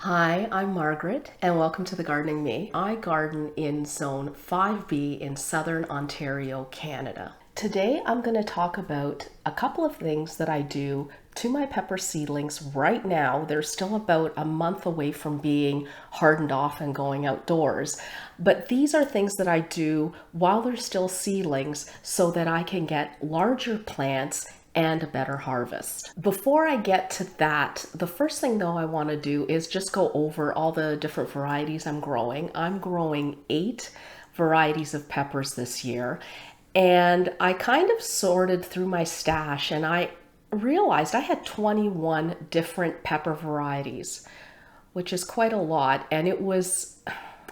Hi, I'm Margaret, and welcome to the Gardening Me. I garden in Zone 5B in Southern Ontario, Canada. Today I'm going to talk about a couple of things that I do to my pepper seedlings right now. They're still about a month away from being hardened off and going outdoors. But these are things that I do while they're still seedlings so that I can get larger plants and a better harvest. Before I get to that, the first thing though I want to do is just go over all the different varieties I'm growing. I'm growing 8 varieties of peppers this year, and I kind of sorted through my stash and I realized I had 21 different pepper varieties, which is quite a lot, and it was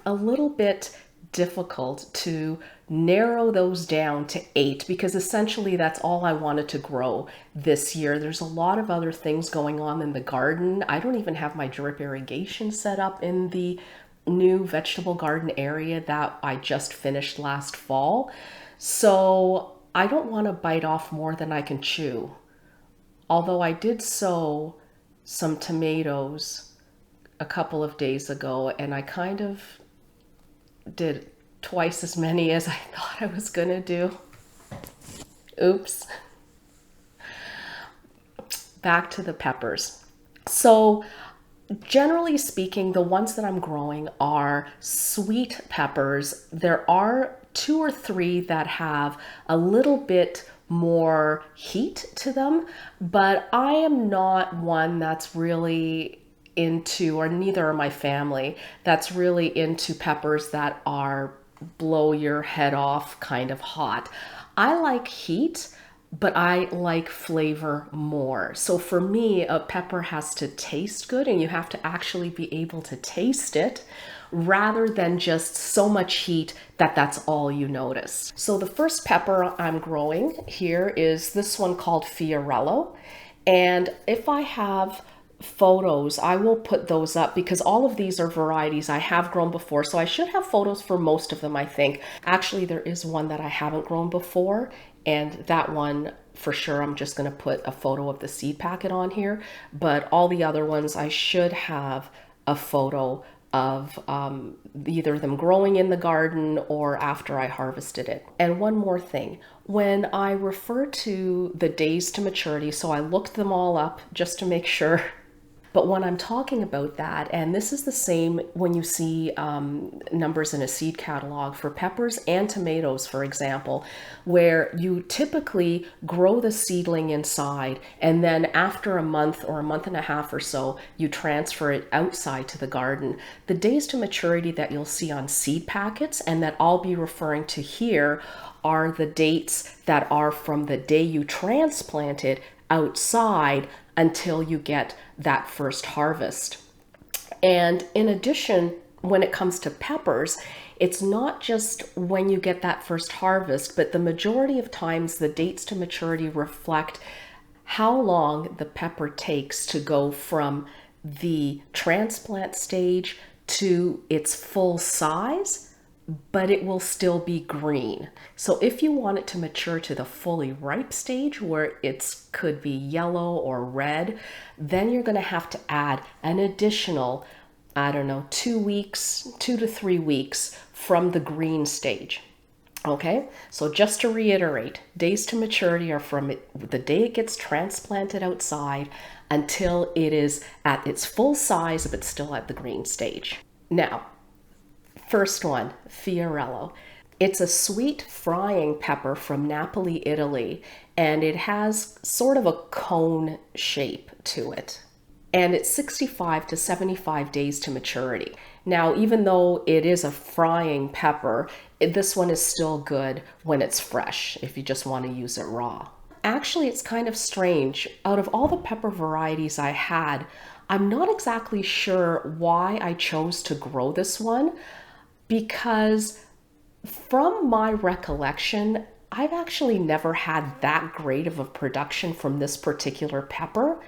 a little bit difficult to narrow those down to 8 because essentially that's all I wanted to grow this year. There's a lot of other things going on in the garden. I don't even have my drip irrigation set up in the new vegetable garden area that I just finished last fall. So I don't want to bite off more than I can chew. Although I did sow some tomatoes a couple of days ago, and I kind of did twice as many as I thought I was gonna do. Oops. Back to the peppers. So generally speaking, the ones that I'm growing are sweet peppers. There are 2 or 3 that have a little bit more heat to them, but I am not one that's really into, or neither are my family, that's really into peppers that are blow your head off kind of hot. I like heat, but I like flavor more. So for me, a pepper has to taste good and you have to actually be able to taste it rather than just so much heat that that's all you notice. So the first pepper I'm growing here is this one called Fiorello. And if I have photos, I will put those up because all of these are varieties I have grown before. So I should have photos for most of them, I think. Actually, there is one that I haven't grown before, and that one for sure I'm just going to put a photo of the seed packet on here. But all the other ones I should have a photo of either them growing in the garden or after I harvested it. And one more thing, when I refer to the days to maturity, so I looked them all up just to make sure. But when I'm talking about that, and this is the same when you see numbers in a seed catalog for peppers and tomatoes, for example, where you typically grow the seedling inside, and then after a month or a month and a half or so, you transfer it outside to the garden. The days to maturity that you'll see on seed packets, and that I'll be referring to here, are the dates that are from the day you transplant it outside until you get that first harvest. And in addition, when it comes to peppers, it's not just when you get that first harvest, but the majority of times the dates to maturity reflect how long the pepper takes to go from the transplant stage to its full size, but it will still be green. So if you want it to mature to the fully ripe stage where it could be yellow or red, then you're going to have to add an additional, I don't know, 2 to 3 weeks from the green stage. Okay, so just to reiterate, days to maturity are from the day it gets transplanted outside until it is at its full size, but still at the green stage. Now, first one, Fiorello. It's a sweet frying pepper from Napoli, Italy, and it has sort of a cone shape to it. And it's 65 to 75 days to maturity. Now, even though it is a frying pepper, this one is still good when it's fresh, if you just want to use it raw. Actually, it's kind of strange. Out of all the pepper varieties I had, I'm not exactly sure why I chose to grow this one, because from my recollection, I've actually never had that great of a production from this particular pepper.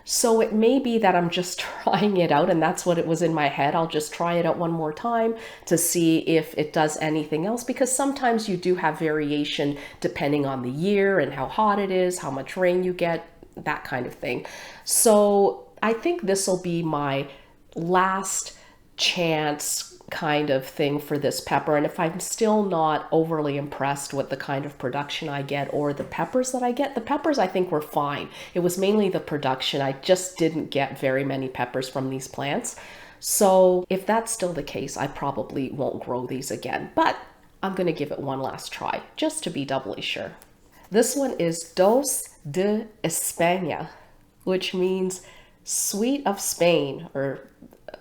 So it may be that I'm just trying it out and that's what it was in my head. I'll just try it out one more time to see if it does anything else, because sometimes you do have variation depending on the year and how hot it is, how much rain you get, that kind of thing. So I think this will be my last chance kind of thing for this pepper. And if I'm still not overly impressed with the kind of production I get or the peppers that I get, the peppers I think were fine. It was mainly the production. I just didn't get very many peppers from these plants. So if that's still the case, I probably won't grow these again, but I'm going to give it one last try just to be doubly sure. This one is Doce de España, which means sweet of Spain or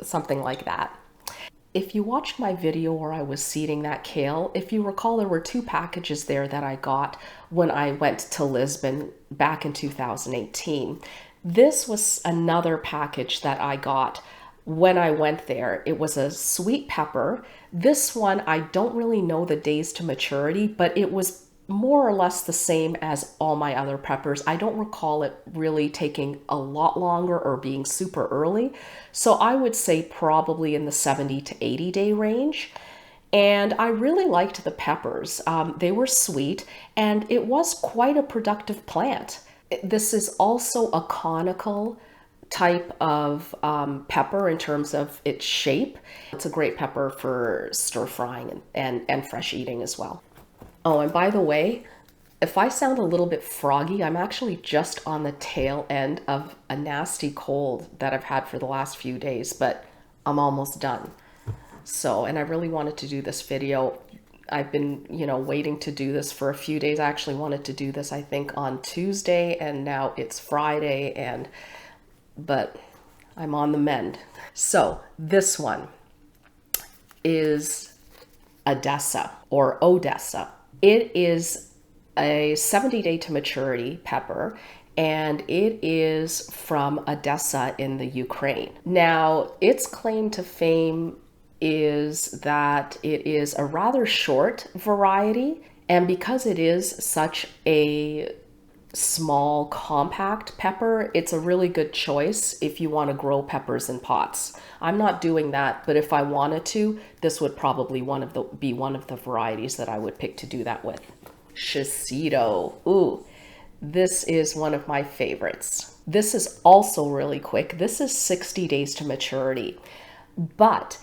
something like that. If you watched my video where I was seeding that kale, if you recall, there were 2 packages there that I got when I went to Lisbon back in 2018. This was another package that I got when I went there. It was a sweet pepper. This one, I don't really know the days to maturity, but it was more or less the same as all my other peppers. I don't recall it really taking a lot longer or being super early. So I would say probably in the 70 to 80 day range. And I really liked the peppers. They were sweet and it was quite a productive plant. This is also a conical type of pepper in terms of its shape. It's a great pepper for stir frying and fresh eating as well. Oh, and by the way, if I sound a little bit froggy, I'm actually just on the tail end of a nasty cold that I've had for the last few days, but I'm almost done. So, and I really wanted to do this video. I've been, waiting to do this for a few days. I actually wanted to do this, I think, on Tuesday, and now it's Friday, but I'm on the mend. So this one is Odessa or Odessa. It is a 70-day to maturity pepper, and it is from Odessa in the Ukraine. Now, its claim to fame is that it is a rather short variety, and because it is such a small, compact pepper, it's a really good choice if you want to grow peppers in pots. I'm not doing that, but if I wanted to, this would probably be one of the varieties that I would pick to do that with. Shiseido. Ooh, this is one of my favorites. This is also really quick. This is 60 days to maturity, but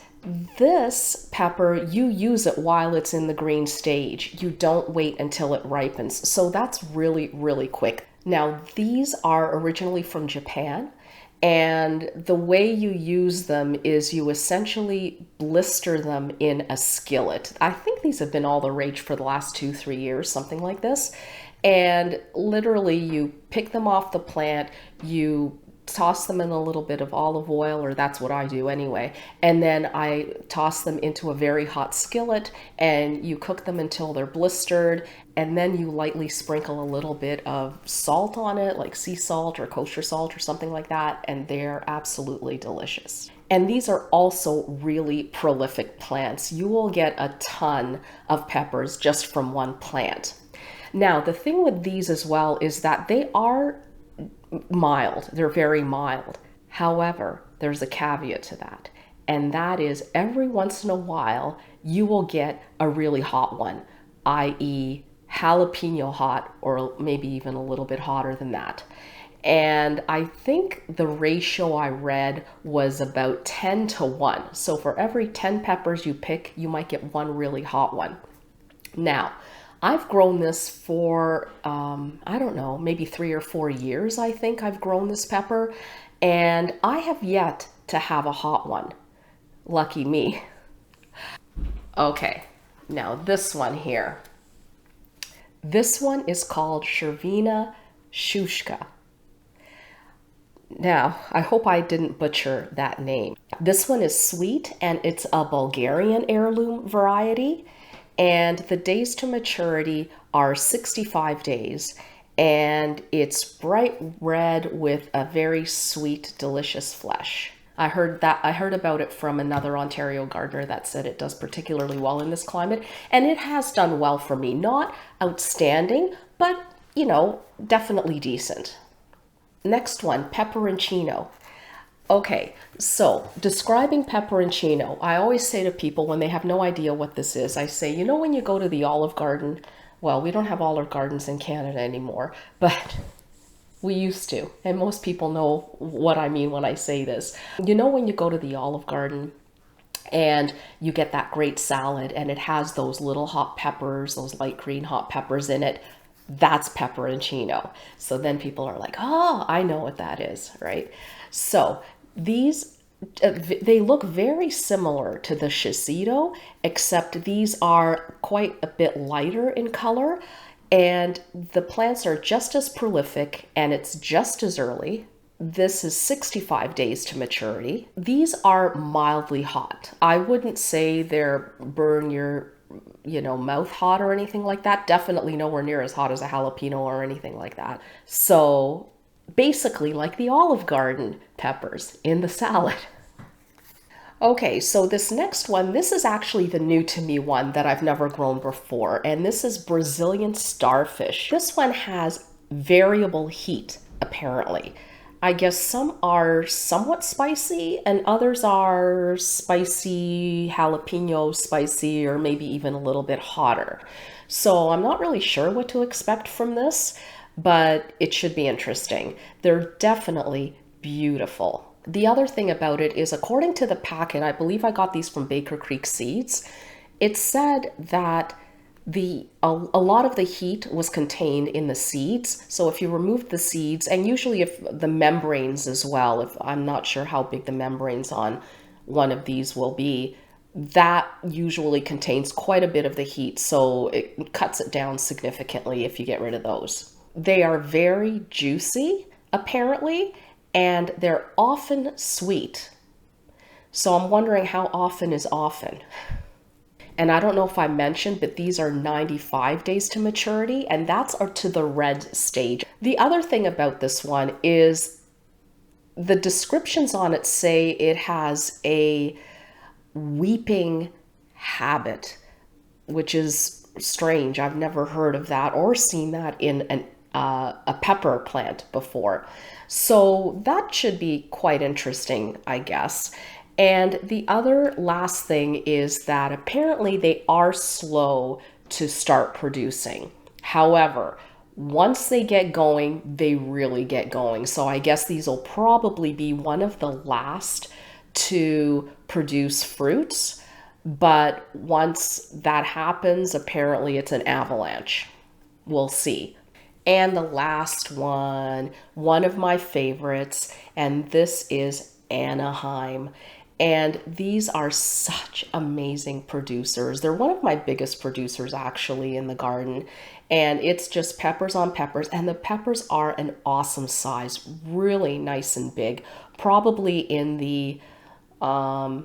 this pepper, you use it while it's in the green stage. You don't wait until it ripens. So that's really, really quick. Now, these are originally from Japan, and the way you use them is you essentially blister them in a skillet. I think these have been all the rage for the last 2-3 years, something like this. And literally you pick them off the plant, you toss them in a little bit of olive oil, or that's what I do anyway. And then I toss them into a very hot skillet and you cook them until they're blistered. And then you lightly sprinkle a little bit of salt on it, like sea salt or kosher salt or something like that. And they're absolutely delicious. And these are also really prolific plants. You will get a ton of peppers just from one plant. Now, the thing with these as well is that they are mild. They're very mild. However, there's a caveat to that. And that is every once in a while, you will get a really hot one, i.e. jalapeno hot, or maybe even a little bit hotter than that. And I think the ratio I read was about 10 to 1. So for every 10 peppers you pick, you might get one really hot one. Now, I've grown this for, I don't know, maybe 3 or 4 years, I think I've grown this pepper, and I have yet to have a hot one. Lucky me. Okay, now this one here. This one is called Shirvina Shushka. Now, I hope I didn't butcher that name. This one is sweet, and it's a Bulgarian heirloom variety. And the days to maturity are 65 days, and it's bright red with a very sweet, delicious flesh. I heard about it from another Ontario gardener that said it does particularly well in this climate, and it has done well for me. Not outstanding, but, definitely decent. Next one, Pepperoncino. Okay, so describing Pepperoncino, I always say to people when they have no idea what this is, I say, when you go to the Olive Garden, well, we don't have Olive Gardens in Canada anymore, but We used to, and most people know what I mean when I say this. You know, when you go to the Olive Garden and you get that great salad and it has those little hot peppers, those light green hot peppers in it, that's pepperoncino. So then people are like, oh, I know what that is, right? So these they look very similar to the Shiseido, except these are quite a bit lighter in color, and the plants are just as prolific and it's just as early. This is 65 days to maturity. These are mildly hot. I wouldn't say they're burn your, mouth hot or anything like that. Definitely nowhere near as hot as a jalapeno or anything like that. So basically like the Olive Garden peppers in the salad. Okay, so this next one, this is actually the new to me one that I've never grown before, and this is Brazilian Starfish. This one has variable heat, apparently. I guess some are somewhat spicy and others are spicy, jalapeno spicy, or maybe even a little bit hotter. So I'm not really sure what to expect from this, but it should be interesting. They're definitely beautiful. The other thing about it is, according to the packet, I believe I got these from Baker Creek Seeds, it said that a lot of the heat was contained in the seeds. So if you remove the seeds, and usually if the membranes as well, if I'm not sure how big the membranes on one of these will be, that usually contains quite a bit of the heat. So it cuts it down significantly if you get rid of those. They are very juicy, apparently, and they're often sweet. So I'm wondering how often is often. And I don't know if I mentioned, but these are 95 days to maturity, and that's to the red stage. The other thing about this one is the descriptions on it say it has a weeping habit, which is strange. I've never heard of that or seen that in a pepper plant before. So that should be quite interesting, I guess. And the other last thing is that apparently they are slow to start producing. However, once they get going, they really get going. So I guess these will probably be one of the last to produce fruits. But once that happens, apparently it's an avalanche. We'll see. And the last one of my favorites, and this is Anaheim. And these are such amazing producers. They're one of my biggest producers actually in the garden. And it's just peppers on peppers. And the peppers are an awesome size, really nice and big, probably in the 5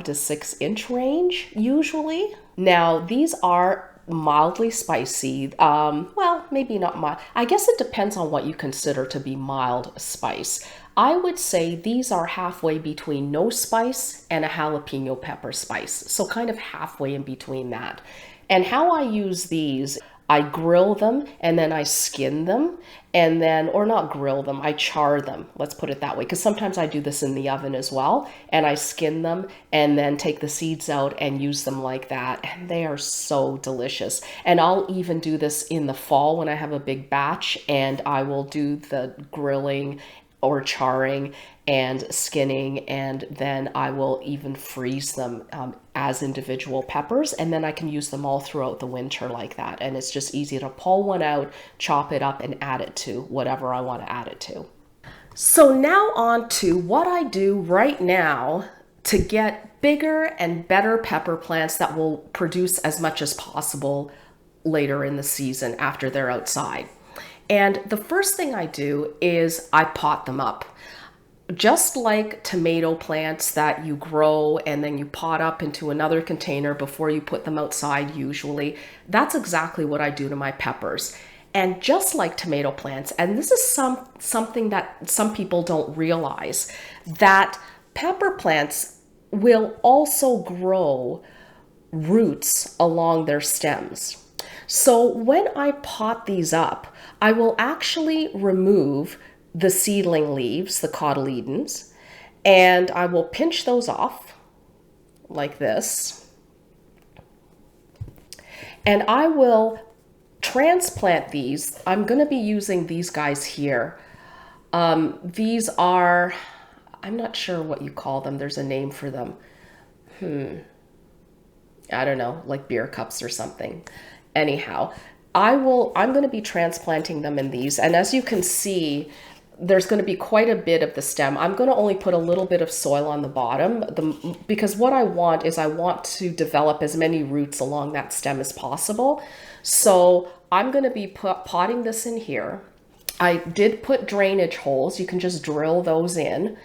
to 6 inch range usually. Now, these are mildly spicy. Well, maybe not mild. I guess it depends on what you consider to be mild spice. I would say these are halfway between no spice and a jalapeno pepper spice. So kind of halfway in between that. And how I use these, I grill them and then I skin them and then, or not grill them, I char them. Let's put it that way. Because sometimes I do this in the oven as well. And I skin them and then take the seeds out and use them like that. And they are so delicious. And I'll even do this in the fall when I have a big batch and I will do the grilling or charring and skinning, and then I will even freeze them as individual peppers, and then I can use them all throughout the winter like that. And it's just easy to pull one out, chop it up, and add it to whatever I want to add it to. So now on to what I do right now to get bigger and better pepper plants that will produce as much as possible later in the season after they're outside. And the first thing I do is I pot them up. Just like tomato plants that you grow and then you pot up into another container before you put them outside usually, that's exactly what I do to my peppers. And just like tomato plants, and this is something that some people don't realize, that pepper plants will also grow roots along their stems. So when I pot these up, I will actually remove the seedling leaves, the cotyledons, and I will pinch those off like this. And I will transplant these, I'm going to be using these guys here. These are, I'm not sure what you call them. There's a name for them. I don't know, like beer cups or something. Anyhow, I'm going to be transplanting them in these. And as you can see, there's going to be quite a bit of the stem. I'm going to only put a little bit of soil on the bottom because what I want is I want to develop as many roots along that stem as possible. So I'm going to be potting this in here. I did put drainage holes. You can just drill those in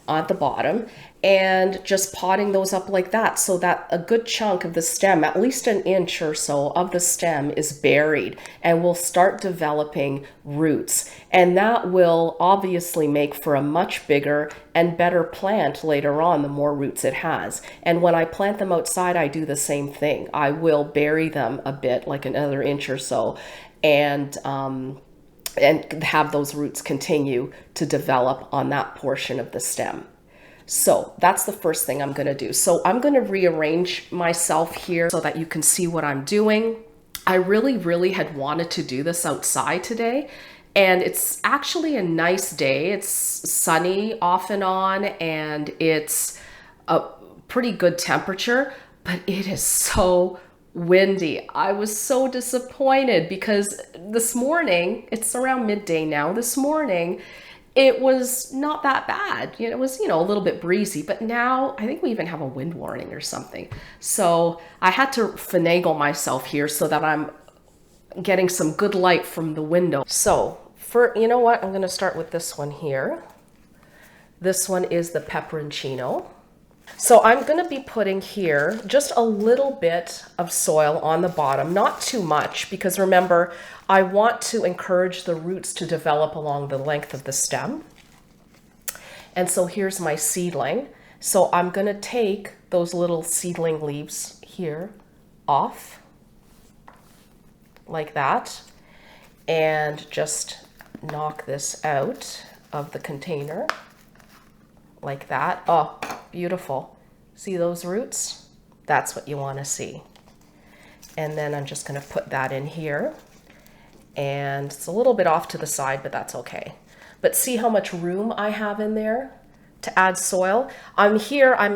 at the bottom and just potting those up like that so that a good chunk of the stem, at least an inch or so of the stem, is buried and will start developing roots. And that will obviously make for a much bigger and better plant later on the more roots it has. And when I plant them outside, I do the same thing. I will bury them a bit, like another inch or so, and have those roots continue to develop on that portion of the stem. So that's the first thing I'm going to do. So I'm going to rearrange myself here so that you can see what I'm doing. I really had wanted to do this outside today, and it's actually a nice day. It's sunny off and on, and it's a pretty good temperature, but it is so windy. I was so disappointed because this morning, it's around midday now, this morning, it was not that bad. It was, a little bit breezy, but now I think we even have a wind warning or something. So I had to finagle myself here so that I'm getting some good light from the window. So you know what? I'm going to start with this one here. This one is the Pepperoncino. So I'm going to be putting here just a little bit of soil on the bottom, not too much, because remember, I want to encourage the roots to develop along the length of the stem. And so here's my seedling. So I'm going to take those little seedling leaves here off like that and just knock this out of the container like that. Oh, beautiful. See those roots? That's what you want to see. And then I'm just going to put that in here. And it's a little bit off to the side, but that's okay. But see how much room I have in there to add soil? I'm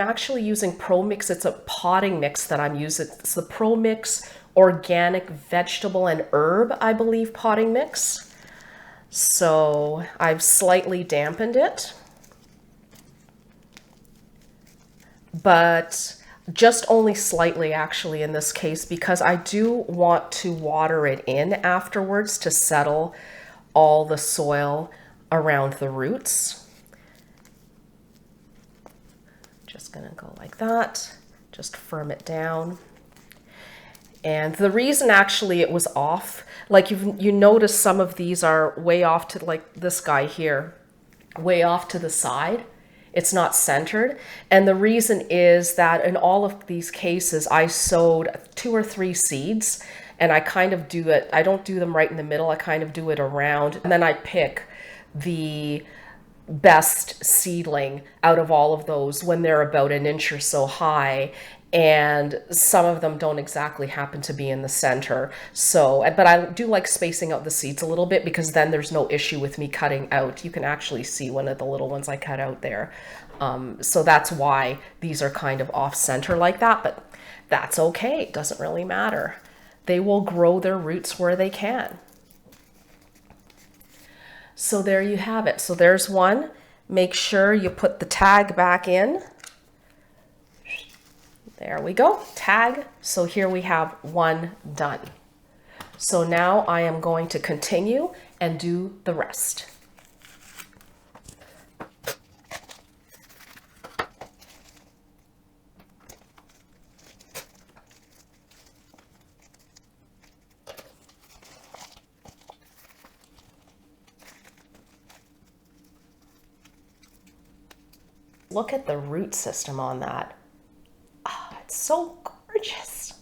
actually using ProMix. It's a potting mix that I'm using. It's the ProMix Organic Vegetable and Herb, I believe, potting mix. So I've slightly dampened it, but just only slightly actually in this case, because I do want to water it in afterwards to settle all the soil around the roots. Just gonna go like that, just firm it down. And the reason actually it was off, like you notice some of these are way off to, like this guy here, way off to the side. It's not centered. And the reason is that in all of these cases, I sowed 2 or 3 seeds, and I kind of do it, I don't do them right in the middle, I kind of do it around, and then I pick the best seedling out of all of those when they're about an inch or so high. And some of them don't exactly happen to be in the center. So, but I do like spacing out the seeds a little bit, because then there's no issue with me cutting out. You can actually see one of the little ones I cut out there. So that's why these are kind of off center like that, but that's okay. It doesn't really matter. They will grow their roots where they can. So there you have it. So there's one. Make sure you put the tag back in. There we go, tag. So here we have one done. So now I am going to continue and do the rest. Look at the root system on that. It's so gorgeous.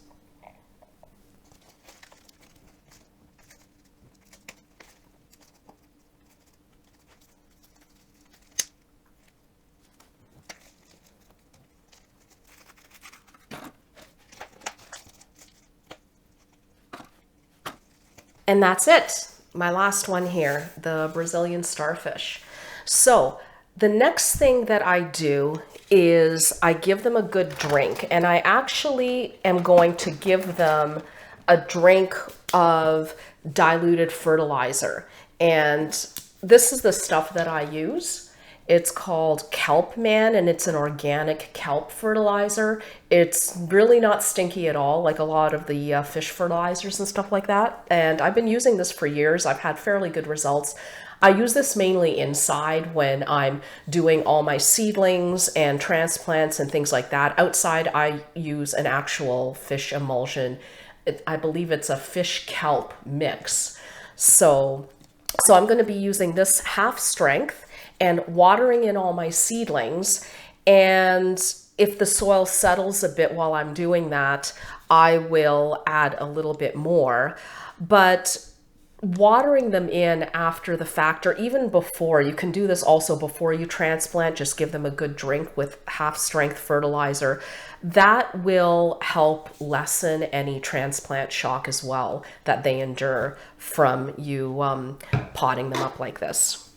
And that's it. My last one here, the Brazilian starfish. So the next thing that I do is I give them a good drink, and I actually am going to give them a drink of diluted fertilizer. And this is the stuff that I use. It's called Kelp Man, and it's an organic kelp fertilizer. It's really not stinky at all, like a lot of the fish fertilizers and stuff like that. And I've been using this for years. I've had fairly good results. I use this mainly inside when I'm doing all my seedlings and transplants and things like that. Outside, I use an actual fish emulsion. I believe it's a fish kelp mix. So I'm going to be using this half strength and watering in all my seedlings. And if the soil settles a bit while I'm doing that, I will add a little bit more. But watering them in after the fact, or even before, you can do this also before you transplant, just give them a good drink with half strength fertilizer. That will help lessen any transplant shock as well that they endure from you potting them up like this.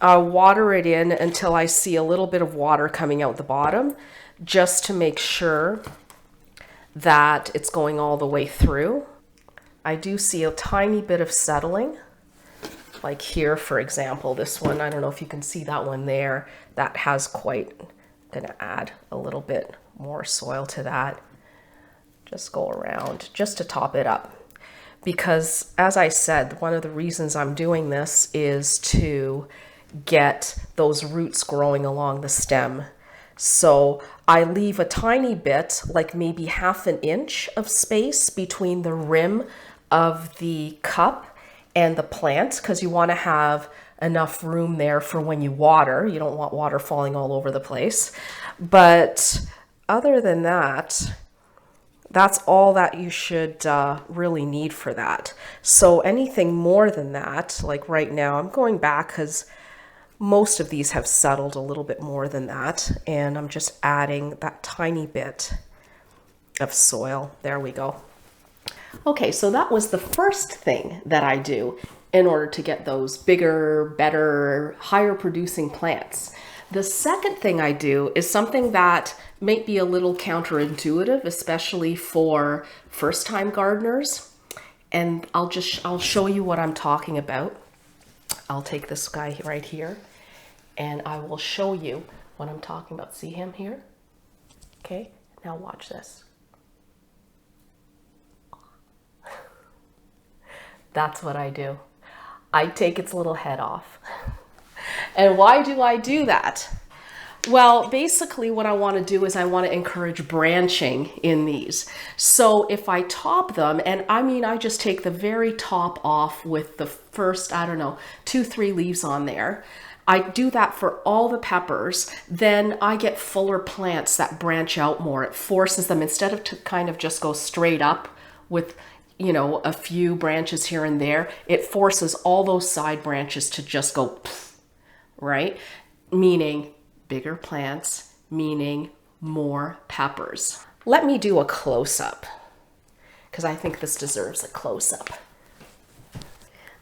I'll water it in until I see a little bit of water coming out the bottom, just to make sure that it's going all the way through. I do see a tiny bit of settling, like here, for example, this one. I don't know if you can see that one there. That has quite, I'm gonna add a little bit more soil to that. Just go around, just to top it up. Because as I said, one of the reasons I'm doing this is to get those roots growing along the stem. So I leave a tiny bit, like maybe ½ an inch of space between the rim of the cup and the plant, because you want to have enough room there for when you water. You don't want water falling all over the place. But other than that, that's all that you should really need for that. So anything more than that, like right now, I'm going back because most of these have settled a little bit more than that, and I'm just adding that tiny bit of soil. There we go. Okay, so that was the first thing that I do in order to get those bigger, better, higher producing plants. The second thing I do is something that might be a little counterintuitive, especially for first-time gardeners, and I'll show you what I'm talking about. I'll take this guy right here, and I will show you what I'm talking about. See him here? Okay, now watch this. That's what I do. I take its little head off. And why do I do that? Well, basically what I want to do is I want to encourage branching in these. So if I top them, and I mean, I just take the very top off with the first, I don't know, 2-3 leaves on there. I do that for all the peppers, then I get fuller plants that branch out more. It forces them, instead of to kind of just go straight up with, you know, a few branches here and there, it forces all those side branches to just go, pff, right? Meaning bigger plants, meaning more peppers. Let me do a close-up, because I think this deserves a close-up.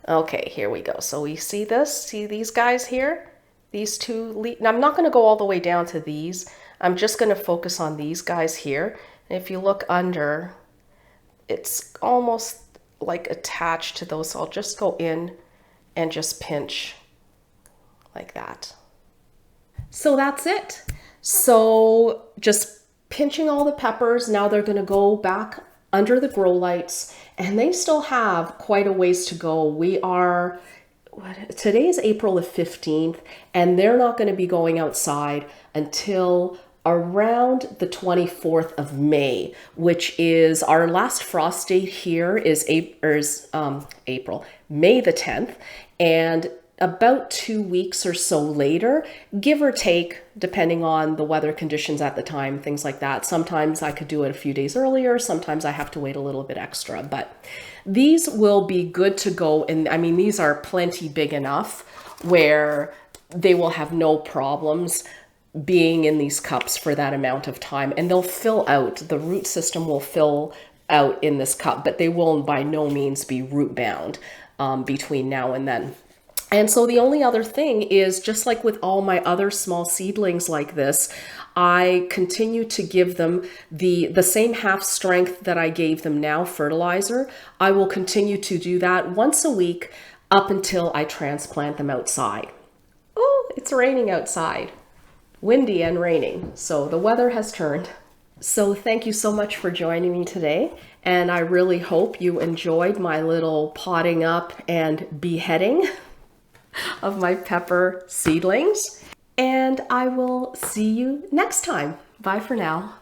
Okay, here we go. So we see this, see these guys here? These two leaves. Now I'm not gonna go all the way down to these. I'm just gonna focus on these guys here. And if you look under, it's almost like attached to those. So I'll just go in and just pinch like that. So that's it. So just pinching all the peppers. Now they're gonna go back under the grow lights, and they still have quite a ways to go. We are, today is April the 15th, and they're not gonna be going outside until around the 24th of May, which is our last frost date here is April, May the 10th, and about 2 weeks or so later, give or take, depending on the weather conditions at the time, things like that. Sometimes I could do it a few days earlier, sometimes I have to wait a little bit extra, but these will be good to go. And I mean, these are plenty big enough where they will have no problems being in these cups for that amount of time, and they'll fill out. The root system will fill out in this cup, but they will by no means be root bound between now and then. And so the only other thing is, just like with all my other small seedlings like this, I continue to give them the same half strength that I gave them now, fertilizer. I will continue to do that once a week up until I transplant them outside. Oh, it's raining outside. Windy and raining, so the weather has turned. So thank you so much for joining me today, and I really hope you enjoyed my little potting up and beheading of my pepper seedlings. And I will see you next time. Bye for now.